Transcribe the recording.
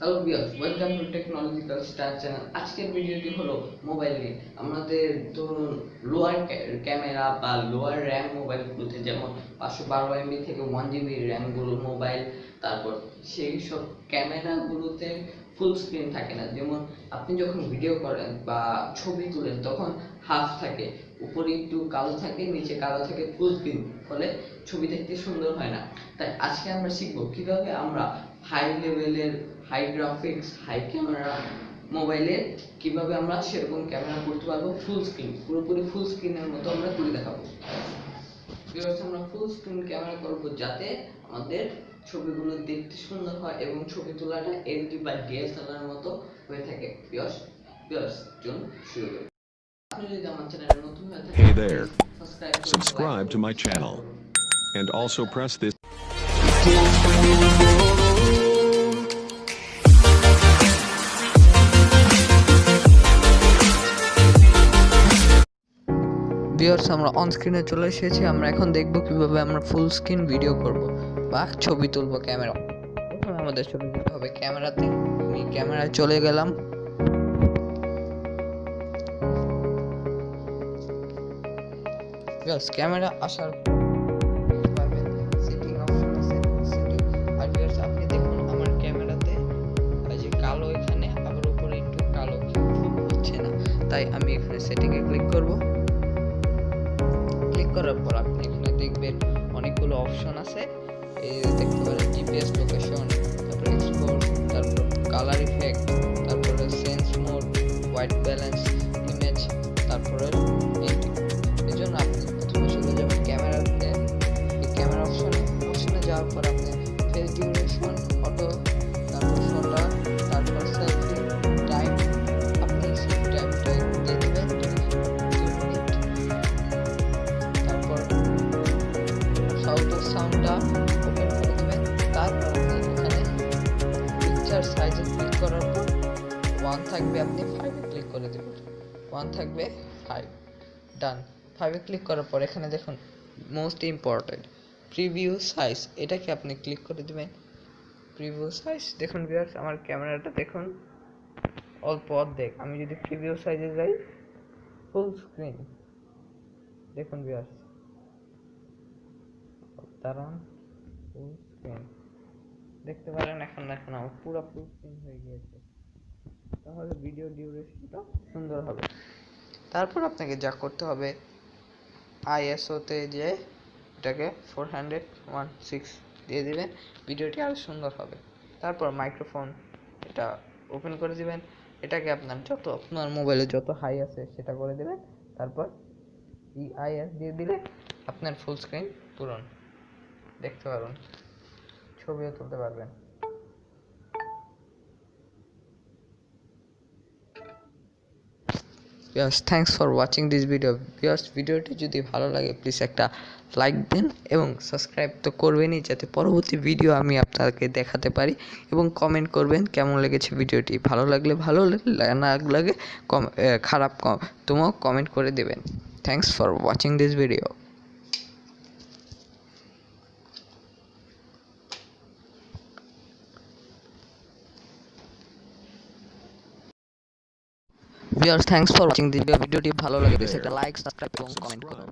Hello viewers, welcome to technological star channel. আজকের ভিডিওটি হলো মোবাইল নিয়ে। আমাদের ধরুন লোয়ার ক্যামেরা বা লোয়ার র্যাম মোবাইলগুলোতে, যেমন 512 MB থেকে 1 GB র্যামগুলো মোবাইল, তারপর সেই সব ক্যামেরাগুলোতে ফুল স্ক্রিন থাকে না। যেমন আপনি যখন ভিডিও করেন বা ছবি তোলেন তখন হাফ থাকে, উপরে একটু কালো থাকে, নিচে কালো থাকে, ফুল স্ক্রিন, ফলে ছবি দেখতে সুন্দর হয় না। তাই আজকে আমরা শিখবো কিভাবে আমরা হাই লেভেলের, হাই গ্রাফিক্স, হাই ক্যামেরা মোবাইলে কিভাবে আমরা সেরকম ক্যামেরা করতে পারবো, ফুল স্ক্রিন, পুরোপুরি ফুল স্ক্রিনের মতো আমরা করে দেখাবো। আমরা ফুল স্ক্রিন ক্যামেরা করব যাতে আমাদের ছবিগুলো দেখতে সুন্দর হয় এবং ছবি তোলাটা এইচডি বা ডিএসএলআর মতো হয়ে থাকে। চলুন শুরু করি। আপনি যদি আমার চ্যানেলে নতুন হয়ে থাকেন, Hey there, subscribe to my channel and also press this viewers, আমরা অন স্ক্রিনে চলে এসেছি। আমরা এখন দেখব কিভাবে আমরা ফুল স্ক্রিন ভিডিও করব বা ছবি তুলব ক্যামেরা। প্রথমে আমাদের ছবি তুলতে হবে ক্যামেরাতে। আমি ক্যামেরায় চলে গেলাম। ভিউয়ার্স, ক্যামেরা আসার পারবেন সেটিং অপশন আছে, সেটিং। আর ভিউয়ার্স, আপনি দেখুন আমার ক্যামেরাতে এই যে কালো, এখানে আবার উপরে একটু কালো হচ্ছে না, তাই আমি এখানে সেটিং এ ক্লিক করব। ক্লিক করার পর আপনি এখানে দেখবেন অনেকগুলো অপশন আছে। এই দেখতে পারেন জিপিএস লোকেশন, তারপর এক্সপোর্ট, তারপর কালার ইফেক্ট, তারপরে sense mode, white balance, image, তারপরে এই জন্য আপনি প্রথমে চলে যাবেন ক্যামেরাতে। এই ক্যামেরা অপশনে যাওয়ার পর আপনি ফেস ডিউরেশন, অটো, তারপর শটার, তারপর সেলফি টাইম, আপনি সেই টাইমটা দিয়ে দেবেন 2 মিনিট। তারপর সাউন্ডটা ওপেন করে দেবেন। তারপর আপনি এখানে পিকচার সাইজে ক্লিক করার পর 1 থাকবে, আপনি 5 এ ক্লিক করে দেবেন। 1 থাকবে, 5, ডান। 5 এ ক্লিক করার পর এখানে দেখুন মোস্ট ইম্পর্টেন্ট প্রিভিউ সাইজ, এটাকে আপনি ক্লিক করে দিবেন। প্রিভিউ সাইজ দেখুন ভিউয়ার্স, আমার ক্যামেরাটা দেখুন অল্প অর্ধেক। আমি যদি প্রিভিউ সাইজে যাই, ফুল স্ক্রিন দেখুন ভিউয়ার্স, দাঁড়ান, ফুল স্ক্রিন দেখতে পারেন। এখন আমার পুরো ফুল স্ক্রিন হয়ে গিয়েছে, তাহলে ভিডিও ডিউরেশনটা সুন্দর হবে। তারপর আপনাকে যা করতে হবে, আইএসওতে যে এটাকে 416 দিয়ে দিবেন, ভিডিওটি আরো সুন্দর হবে। তারপর মাইক্রোফোন, এটা ওপেন করে দিবেন। এটাকে আপনার মোবাইলে যত হাই আছে সেটা করে দিবেন। তারপর ইআইএস দিয়ে দিলে আপনার ফুল স্ক্রিন পূরণ দেখতে পারবেন, ছবিও তুলতে পারবেন। Yes, thanks for watching this video. Viewers, ভিডিওটি যদি ভালো লাগে প্লিজ একটা লাইক দিন এবং সাবস্ক্রাইব তো করবেনই, যাতে পরবর্তী ভিডিও আমি আপনাকে দেখাতে পারি। এবং কমেন্ট করবেন কেমন লেগেছে ভিডিওটি। ভালো লাগলে ভালো, না লাগে খারাপ তোমরাও কমেন্ট করে দেবেন। Thanks for watching this video. Viewers, thanks for watching this video. ভিডিওটি ভালো লাগে প্লিজ একটা লাইক, সাবস্ক্রাইব এবং কমেন্ট করুন।